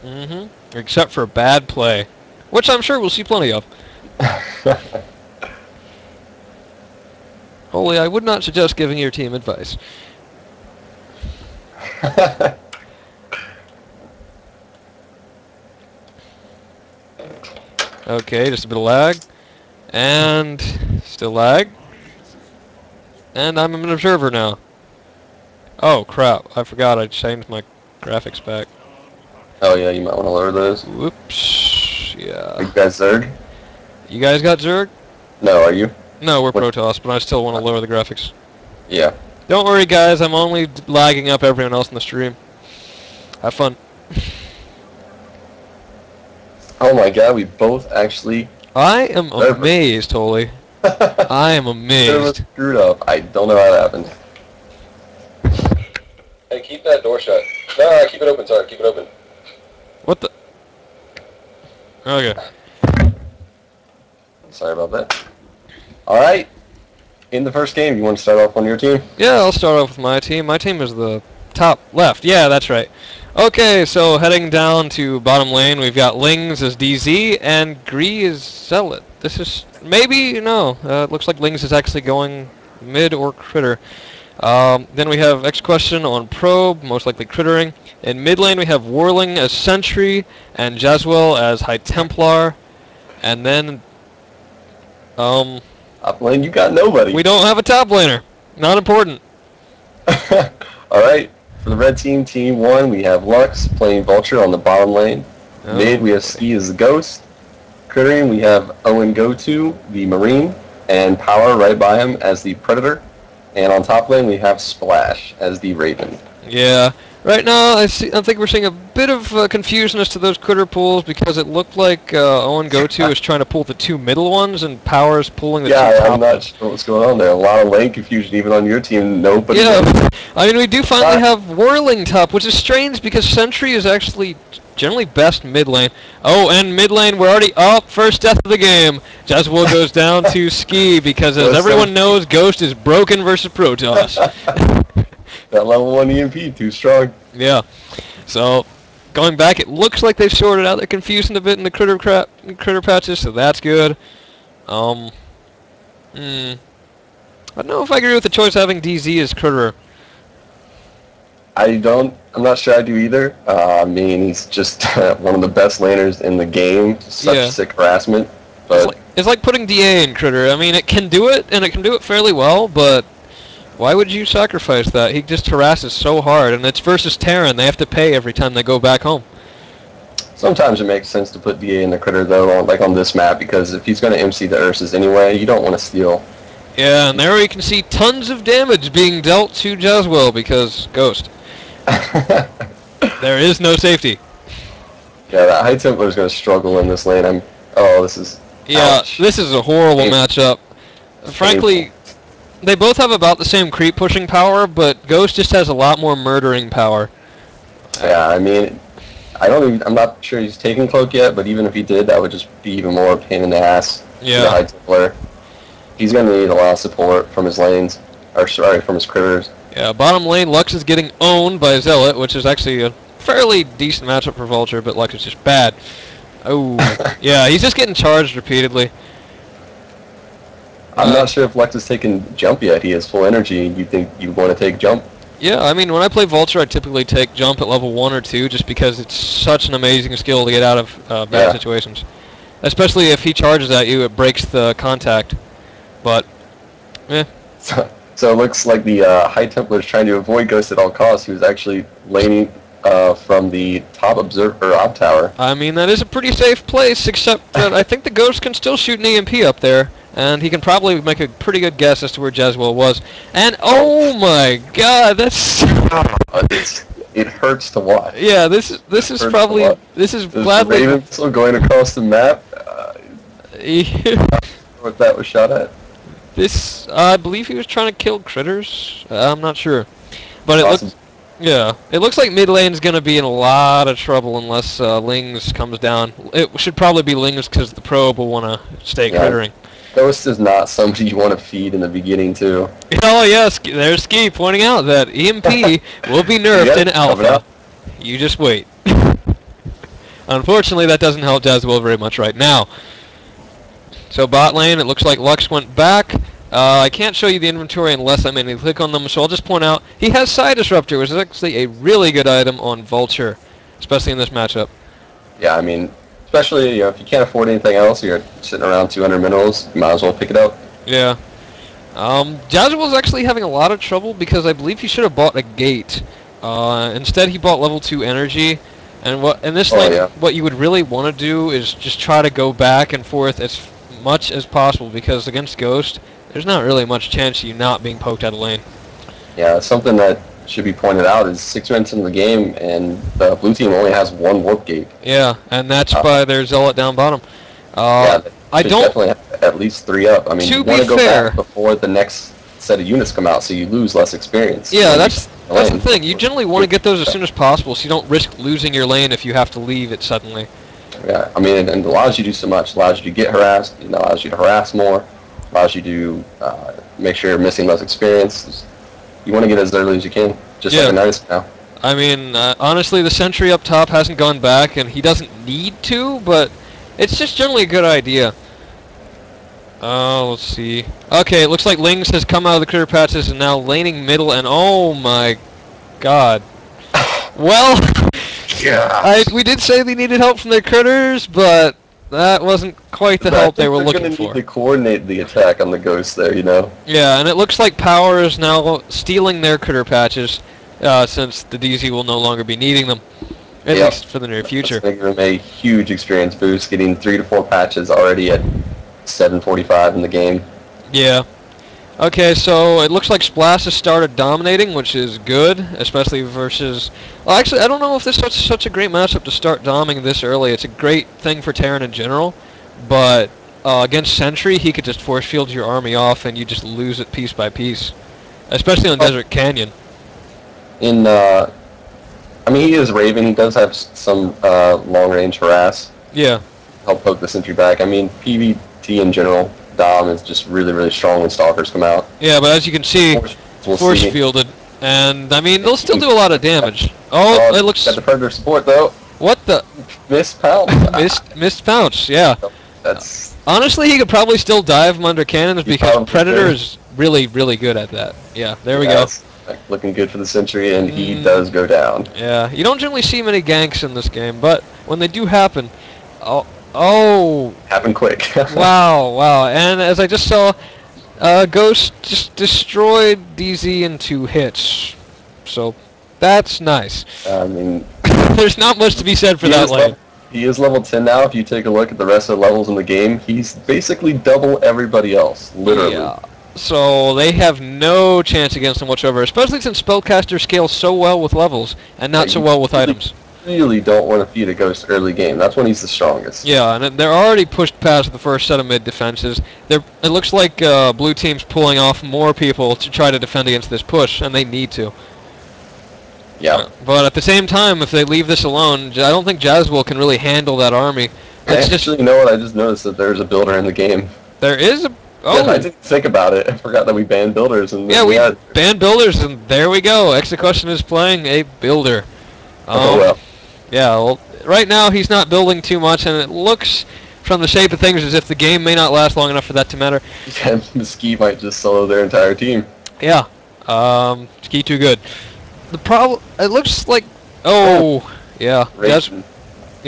Mm-hmm. Except for bad play, which I'm sure we'll see plenty of. Holy, I would not suggest giving your team advice. Okay, just a bit of lag. And still lag. And I'm an observer now. Oh, crap. I forgot I changed my graphics back. Oh, yeah, you might want to lower those. Whoops. Yeah. You guys Zerg? You guys got Zerg? No, are you? No, we're Protoss, but I still want to lower the graphics. Yeah. Don't worry, guys. I'm only lagging up everyone else in the stream. Have fun. Oh my god, we both actually... I am amazed, Holy. I am amazed. Screwed up. I don't know how that happened. Hey, keep that door shut. No, keep it open. Sorry, keep it open. What the? Okay. Sorry about that. Alright. In the first game, you want to start off on your team? Yeah, I'll start off with my team. My team is the top left. Yeah, that's right. Okay, so heading down to bottom lane, we've got Lings as DZ and Gree as Zealot. This is maybe, no, it looks like Lings is actually going mid or critter. Then we have X Question on Probe, most likely crittering. In mid lane we have Warling as Sentry and Jazwell as High Templar. And then, Top lane, you got nobody. we don't have a top laner. Not important. Alright, for the red team, Team 1, we have Lux playing Vulture on the bottom lane. Oh, Mid, we have Ski as the Ghost. Crittering, we have Owen Goto, the Marine, and Power right by him as the Predator. And on top lane, we have Splash as the Raven. Yeah. Right now, I think we're seeing a bit of confusion as to those critter pools because it looked like Owen Goto is trying to pull the two middle ones and Power's pulling the two top I'm not sure what's going on there. A lot of lane confusion even on your team. Nobody. Yeah, I mean, we do finally have Whirling top, which is strange because Sentry is actually generally best mid lane. Oh, and mid lane, we're already up. First death of the game. Jazwell goes down to Ski because, as everyone knows, Ghost is broken versus Protoss. That level 1 EMP, too strong. Yeah. So, going back, it looks like they've sorted out their confusion a bit in the critter patches, so that's good. I don't know if I agree with the choice of having DZ as critter. I'm not sure I do either. I mean, he's just one of the best laners in the game. Such sick harassment. But It's like putting DA in critter. I mean, it can do it, and it can do it fairly well, but why would you sacrifice that? He just harasses so hard, and it's versus Terran. They have to pay every time they go back home. sometimes it makes sense to put DA in the critter, though, like on this map, because if he's going to MC the Ursus anyway, you don't want to steal. Yeah, and there you can see tons of damage being dealt to Jazwell because Ghost. There is no safety. Yeah, that High Templar is going to struggle in this lane. This is... Yeah, ouch. this is a horrible matchup. Frankly, they both have about the same creep pushing power, but Ghost just has a lot more murdering power. Yeah, I mean, I'm not sure he's taking Cloak yet, but even if he did, that would just be even more pain in the ass. Yeah. The High Templar. He's going to need a lot of support from his lanes, or sorry, from his critters. Yeah, bottom lane, Lux is getting owned by Zealot, which is actually a fairly decent matchup for Vulture, but Lux is just bad. Oh, yeah, he's just getting charged repeatedly. I'm not sure if Lex has taken Jump yet. He has full energy. You think you want to take Jump? Yeah, I mean, when I play Vulture, I typically take Jump at level 1 or 2 just because it's such an amazing skill to get out of bad situations. Especially if he charges at you, it breaks the contact. But, eh. So it looks like the High Templar is trying to avoid Ghost at all costs. He was actually laning from the top op tower. I mean, that is a pretty safe place, except that I think the Ghost can still shoot an EMP up there, and he can probably make a pretty good guess as to where Jazwell was. And, oh my god, that's... It hurts to watch. Yeah, this is probably... This is gladly... The Raven still going across the map. What that was shot at. This, I believe he was trying to kill critters. I'm not sure, but it looks, yeah, it looks like mid lane's gonna be in a lot of trouble unless Lings comes down. It should probably be Lings because the probe will want to stay crittering. Ghost is not somebody you want to feed in the beginning too. Oh yes, there's Ski pointing out that EMP will be nerfed in Alpha. You just wait. Unfortunately, that doesn't help Jazwell very much right now. So bot lane, it looks like Lux went back. I can't show you the inventory unless I manually click on them, so I'll just point out he has Side Disruptor, which is actually a really good item on Vulture, especially in this matchup. Yeah, I mean, especially if you can't afford anything else, you're sitting around 200 minerals, you might as well pick it up. Yeah. Jazwell's actually having a lot of trouble because I believe he should have bought a gate. Instead, he bought level 2 energy. And in this lane, what you would really want to do is just try to go back and forth as much as possible, because against Ghost, there's not really much chance of you not being poked out of lane. Yeah, something that should be pointed out is 6 minutes into the game, and the blue team only has 1 warp gate. Yeah, and that's by their Zealot down bottom. Yeah, I don't definitely have at least 3 up. I mean, you want to go back before the next set of units come out, so you lose less experience. Yeah, that's the thing. You generally want to get those as soon as possible, so you don't risk losing your lane if you have to leave it suddenly. Yeah, I mean, it allows you to do so much. It allows you to get harassed. It allows you to harass more. Allows you to make sure you're missing less experience. You want to get as early as you can, just like an artist now. I mean, honestly, the sentry up top hasn't gone back, and he doesn't need to, but it's just generally a good idea. Let's see. Okay, it looks like Lings has come out of the clear patches and now laning middle, and oh my god. Well, we did say they needed help from their critters, but that wasn't quite the help they were looking for. They're going to need to coordinate the attack on the Ghost there, you know? Yeah, and it looks like Power is now stealing their critter patches, since the DZ will no longer be needing them, at least for the near future. That's going to give them a huge experience boost, getting 3 to 4 patches already at 7:45 in the game. Yeah. Okay, so it looks like Splash has started dominating, which is good, especially versus... Well, actually, I don't know if this is such a great matchup to start doming this early. It's a great thing for Terran in general, but against Sentry, he could just force field your army off and you just lose it piece by piece, especially on Desert Canyon. I mean, he is Raven. He does have some long-range harass. Yeah. Help poke the Sentry back. I mean, PvT in general, Dom is just really, really strong when Stalkers come out. Yeah, but as you can see, force fielded, and I mean, they'll still do a lot of damage. Oh, it looks... Got the Predator support, though. What the... Missed pounce. Missed pounce, yeah. That's... Honestly, he could probably still dive them under cannons because Predator is really, really good at that. Yeah, there we go. Looking good for the Sentry, and he does go down. Yeah, you don't generally see many ganks in this game, but when they do happen... Oh! Happen quick. Wow. And as I just saw, Ghost just destroyed DZ in 2 hits. So, that's nice. I mean... There's not much to be said for that lane. He is level 10 now. If you take a look at the rest of the levels in the game, he's basically double everybody else, literally. Yeah. So, they have no chance against him whatsoever, especially since Spellcaster scales so well with levels, and not so well with items. Really don't want to feed a Ghost early game. That's when he's the strongest. Yeah, and they're already pushed past the first set of mid defenses. It looks like blue team's pulling off more people to try to defend against this push, and they need to. Yeah. But at the same time, if they leave this alone, I don't think Jazwell can really handle that army. Actually, you know what? I just noticed that there's a builder in the game. There is a... Oh! Yeah, I didn't think about it. I forgot that we banned builders. And yeah, we banned builders, and there we go. Execution is playing a builder. Oh, well. Yeah, well, right now he's not building too much, and it looks, from the shape of things, as if the game may not last long enough for that to matter. Yeah, Mesquite might just solo their entire team. Yeah, Ski too good. The problem, it looks like, yeah,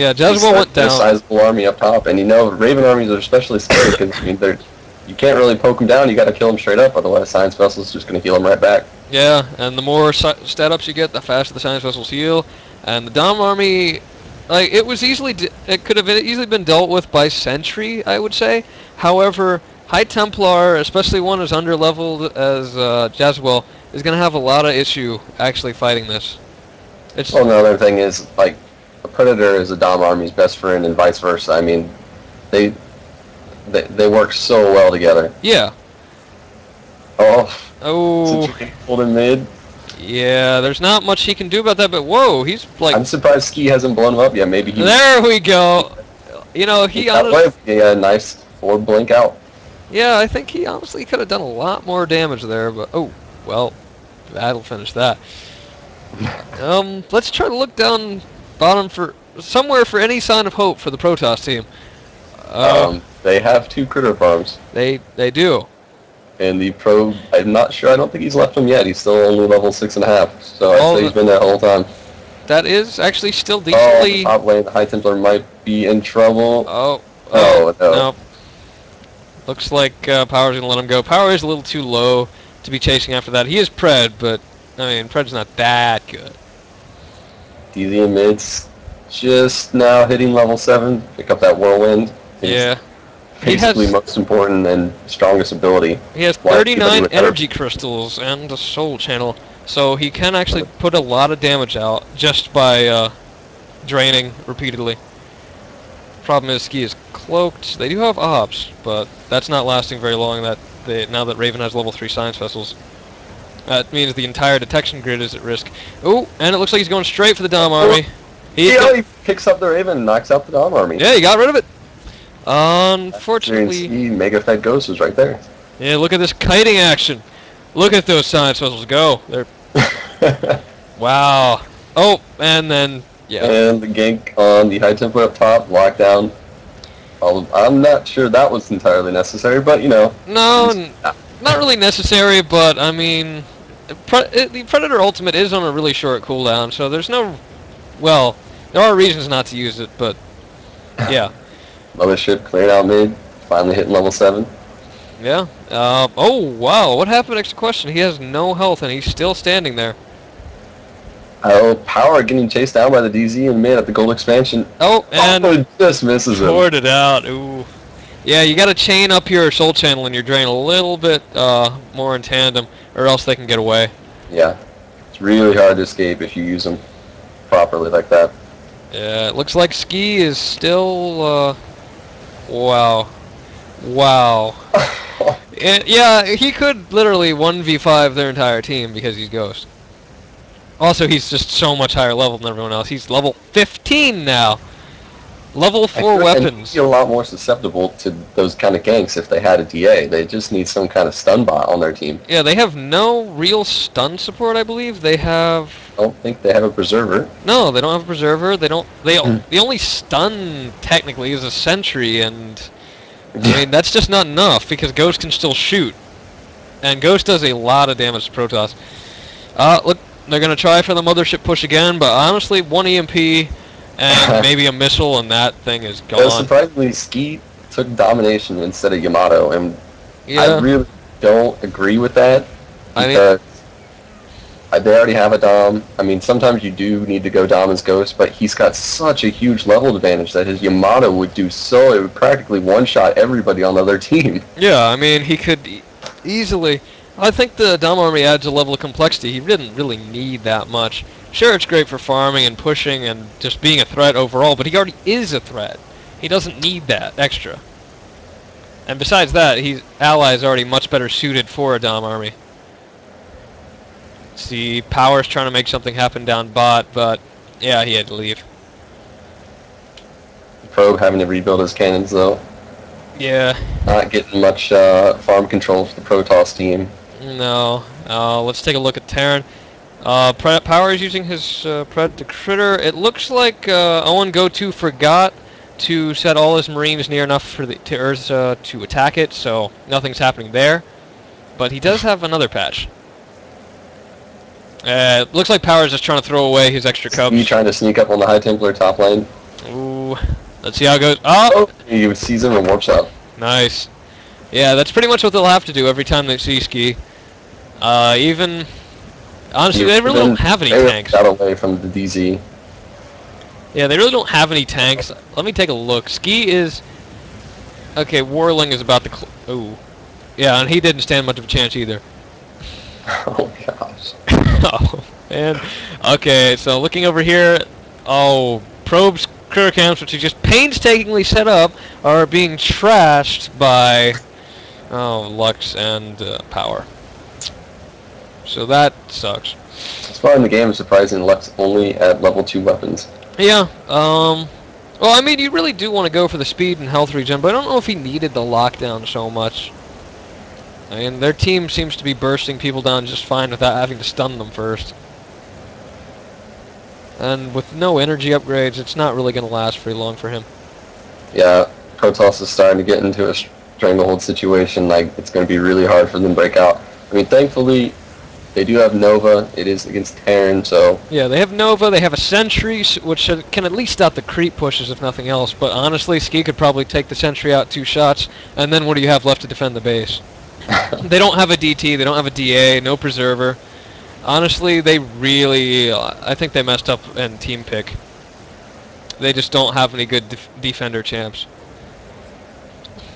Jazwell went down. A sizable army up top, and you know, Raven armies are especially scary because I mean, you can't really poke them down. You got to kill them straight up, otherwise Science Vessel's just going to heal them right back. Yeah, and the more stat ups you get, the faster the Science Vessels heal. And the Dom army, like, it could have easily been dealt with by Sentry, I would say. However, High Templar, especially one as underleveled as Jazwell, is going to have a lot of issue actually fighting this. Well, another thing is, like, the Predator is a Dom army's best friend and vice versa. I mean, they work so well together. Yeah. Since you can hold in mid. Yeah, there's not much he can do about that, but whoa, he's like... I'm surprised Ski hasn't blown him up yet. Maybe he... There we go! You know, he honestly... Yeah, a nice forward blink out. Yeah, I think he honestly could have done a lot more damage there, but... Oh, well, that'll finish that. Let's try to look down bottom for... somewhere for any sign of hope for the Protoss team. They have 2 critter farms. They do. And the probe, I'm not sure. I don't think he's left them yet. He's still only level 6.5. So I'd say he's been there the whole time. That is actually still Oh, decently. the top lane, the High Templar might be in trouble. Oh no. no. Looks like Power's gonna let him go. Power is a little too low to be chasing after that. He is Pred, but I mean Pred's not that good. DZ in mid's just now hitting level 7. Pick up that whirlwind. Yeah. Basically most important and strongest ability. He has 39 energy crystals and a soul channel, so he can actually put a lot of damage out just by draining repeatedly. Problem is, Ski is cloaked. They do have ops, but that's not lasting very long. Now that Raven has level 3 science vessels, that means the entire detection grid is at risk. Oh, and it looks like he's going straight for the Dom army. He picks up the Raven and knocks out the Dom army. Yeah, he got rid of it. Unfortunately, Mega Fed Ghost was right there. Yeah, look at this kiting action. Look at those science vessels go. They're wow. Oh, and then yeah. And the gank on the High Templar up top, lockdown. I'm not sure that was entirely necessary, but you know. No, not really necessary, but I mean, the Predator Ultimate is on a really short cooldown, so there's no. Well, there are reasons not to use it, but yeah. Mothership cleared out mid, finally hitting level 7. Yeah. Oh, wow. What happened? Next question. He has no health, and he's still standing there. Oh, Power getting chased down by the DZ in mid at the gold expansion. Oh, and it just misses him. Poured it out. Ooh. Yeah, you got to chain up your soul channel and your drain a little bit more in tandem, or else they can get away. Yeah. It's really hard to escape if you use them properly like that. Yeah, it looks like Ski is still... Wow. Wow. Yeah, he could literally 1v5 their entire team because he's Ghost. Also, he's just so much higher level than everyone else. He's level 15 now. Level 4 weapons. He'd be a lot more susceptible to those kind of ganks if they had a DA. They just need some kind of stun bot on their team. Yeah, they have no real stun support, I believe. They have... I don't think they have a Preserver. No, they don't have a Preserver. They don't... The only stun, technically, is a Sentry, and... I mean, that's just not enough, because Ghost can still shoot. And Ghost does a lot of damage to Protoss. Look, they're going to try for the Mothership push again, but honestly, 1 EMP... and maybe a missile, and that thing is gone. Surprisingly, Ski took domination instead of Yamato, and yeah. I really don't agree with that. Because they already have a Dom. I mean, sometimes you do need to go Dom as Ghost, but he's got such a huge level advantage that his Yamato would do so. It would practically one-shot everybody on the other team. Yeah, I mean, he could easily... I think the Dom army adds a level of complexity. He didn't really need that much. Sure, it's great for farming and pushing and just being a threat overall, but he already is a threat. He doesn't need that extra. And besides that, his ally is already much better suited for a Dom army. See, Power's trying to make something happen down bot, but yeah, he had to leave. Probe having to rebuild his cannons, though. Yeah. Not getting much farm control for the Protoss team. No. Let's take a look at Terran. Power is using his Pred to critter. It looks like Owen Go-To forgot to set all his Marines near enough for the Earth to attack it, so nothing's happening there. But he does have another patch. It looks like Power is just trying to throw away his extra cubs. He trying to sneak up on the High Templar top lane. Ooh. Let's see how it goes. Oh! He sees him and warps out. Nice. Yeah, that's pretty much what they'll have to do every time they see Ski. Even... Honestly, they really don't have any tanks. Got away from the DZ. Yeah, they really don't have any tanks. Let me take a look. Ski is... Okay, Warling is about to... Ooh. Yeah, and he didn't stand much of a chance either. Oh, gosh. Oh, man. Okay, so looking over here... Oh, Probe's critter camps, which he just painstakingly set up, are being trashed by... Oh, Lux and Power. So that sucks. As far in the game, it's surprising Lux only at level 2 weapons. Yeah, well, I mean, you really do want to go for the speed and health regen, but I don't know if he needed the lockdown so much. I mean, their team seems to be bursting people down just fine without having to stun them first. And with no energy upgrades, it's not really going to last very long for him. Yeah, Protoss is starting to get into a stranglehold situation. Like, it's going to be really hard for them to break out. I mean, thankfully, they do have Nova. It is against Terran, so... Yeah, they have Nova, they have a Sentry, which can at least stop the creep pushes, if nothing else. But honestly, Ski could probably take the Sentry out 2 shots, and then what do you have left to defend the base? They don't have a DT, they don't have a DA, no Preserver. Honestly, they really... I think they messed up in team pick. They just don't have any good defender champs.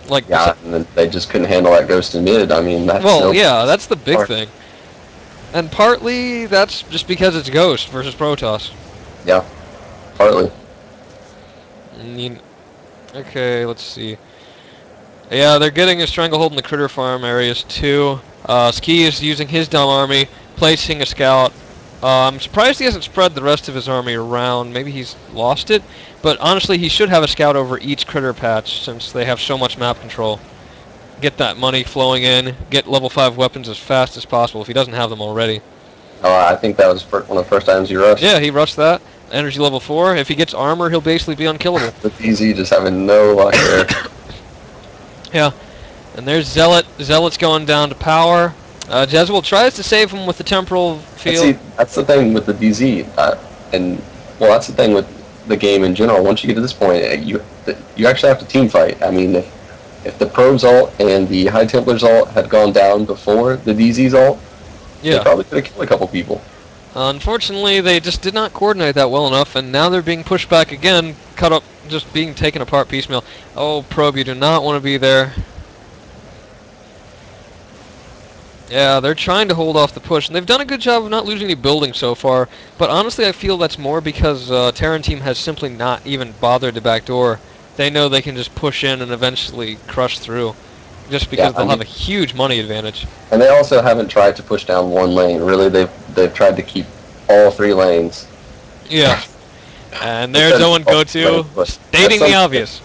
Like, yeah, and then they just couldn't handle that Ghost in mid. I mean, that's... Well, yeah, that's the big thing. And partly, that's just because it's Ghost versus Protoss. Yeah, partly. Okay, let's see. Yeah, they're getting a stranglehold in the critter farm areas too. Ski is using his dumb army, placing a scout. I'm surprised he hasn't spread the rest of his army around. Maybe he's lost it. But honestly, he should have a scout over each critter patch since they have so much map control. Get that money flowing in, get level 5 weapons as fast as possible if he doesn't have them already. I think that was one of the first times he rushed. Yeah, he rushed that. Energy level 4. If he gets armor, he'll basically be unkillable. With DZ just having no luck there. Yeah. And there's Zealot. Zealot's going down to power. Jezebel tries to save him with the temporal field. See, that's the thing with the DZ. And, well, that's the thing with the game in general. Once you get to this point, you actually have to team fight. I mean, if the Probe's ult and the High Templar's ult had gone down before the DZ's ult, they probably could have killed a couple people. Unfortunately, they just did not coordinate that well enough, and now they're being pushed back again, cut up, just being taken apart piecemeal. Oh, Probe, you do not want to be there. Yeah, they're trying to hold off the push, and they've done a good job of not losing any buildings so far, but honestly I feel that's more because Terran team has simply not even bothered to backdoor. They know they can just push in and eventually crush through, just because they'll have a huge money advantage. And they also haven't tried to push down one lane. Really, they've tried to keep all 3 lanes. Yeah. And there's Owen Go-To, stating the obvious.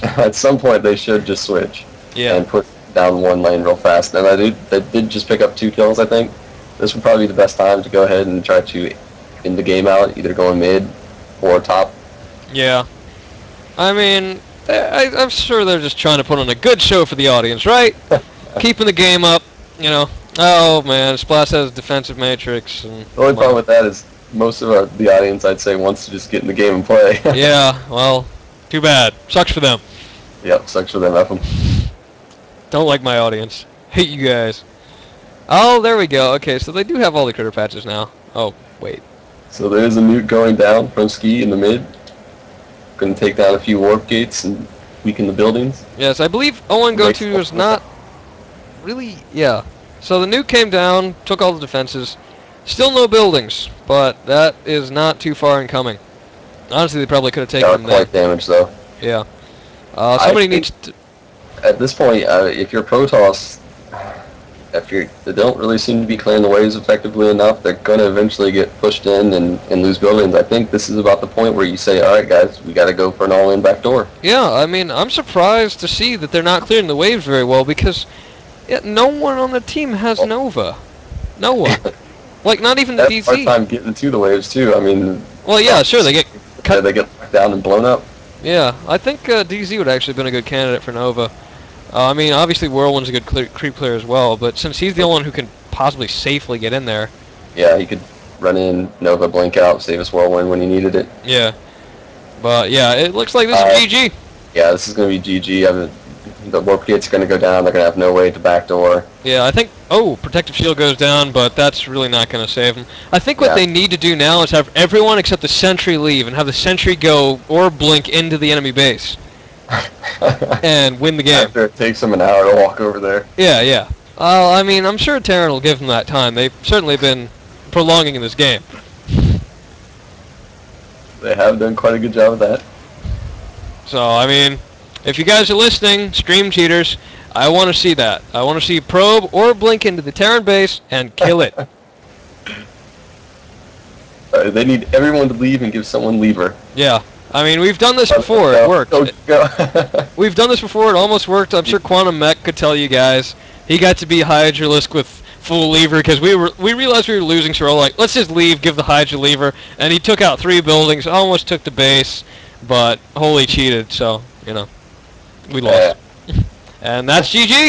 At some point, they should just switch and push down one lane real fast. And they did just pick up 2 kills, I think. This would probably be the best time to go ahead and try to end the game out, either going mid or top. Yeah. I mean, I'm sure they're just trying to put on a good show for the audience, right? Keeping the game up, you know. Oh, man, Splash has defensive matrix. And the only problem with that is most of the audience, I'd say, wants to just get in the game and play. Yeah, well, too bad. Sucks for them. Yep, sucks for them. F them. Don't like my audience. Hate you guys. Oh, there we go. Okay, so they do have all the critter patches now. Oh, wait. So there is a nuke going down from Ski in the mid. Going to take down a few warp gates and weaken the buildings. Yes, I believe Owen Go-To is not really... Yeah. So the nuke came down, took all the defenses. Still no buildings, but that is not too far in coming. Honestly, they probably could have taken them there. Quite damage, though. Yeah. Somebody needs to... At this point, if you're Protoss, they don't really seem to be clearing the waves effectively enough, they're going to eventually get pushed in and lose buildings. I think this is about the point where you say, alright guys, we got to go for an all-in backdoor. Yeah, I mean, I'm surprised to see that they're not clearing the waves very well because no one on the team has Nova. No one. Like, not even the DZ. Hard time getting to the waves, too. I mean... Well, yeah, sure, they get cut. Yeah, they get knocked down and blown up. Yeah, I think DZ would actually have been a good candidate for Nova. I mean, obviously Whirlwind's a good creep player as well, but since he's the only one who can possibly safely get in there... Yeah, he could run in, Nova, blink out, save us Whirlwind when he needed it. Yeah. But, yeah, it looks like this is GG. Yeah, this is going to be GG. The warp gates are going to go down. They're going to have no way to backdoor. Yeah, I think... Oh, protective shield goes down, but that's really not going to save them. I think what they need to do now is have everyone except the sentry leave and have the sentry go or blink into the enemy base. And win the game. After it takes them an hour to walk over there. Yeah, yeah. I mean, I'm sure Terran will give them that time. They've certainly been prolonging in this game. They have done quite a good job of that. So, I mean, if you guys are listening, stream cheaters, I want to see that. I want to see probe or blink into the Terran base and kill it. They need everyone to leave and give someone lever. Yeah. I mean, we've done this before. It worked. We've done this before. It almost worked. I'm sure Quantum Mech could tell you guys. He got to be Hydralisk with full lever because we realized we were losing, so we're like, let's just leave, give the Hydra lever, and he took out 3 buildings, almost took the base, but wholly cheated. So you know, we lost, and that's GG.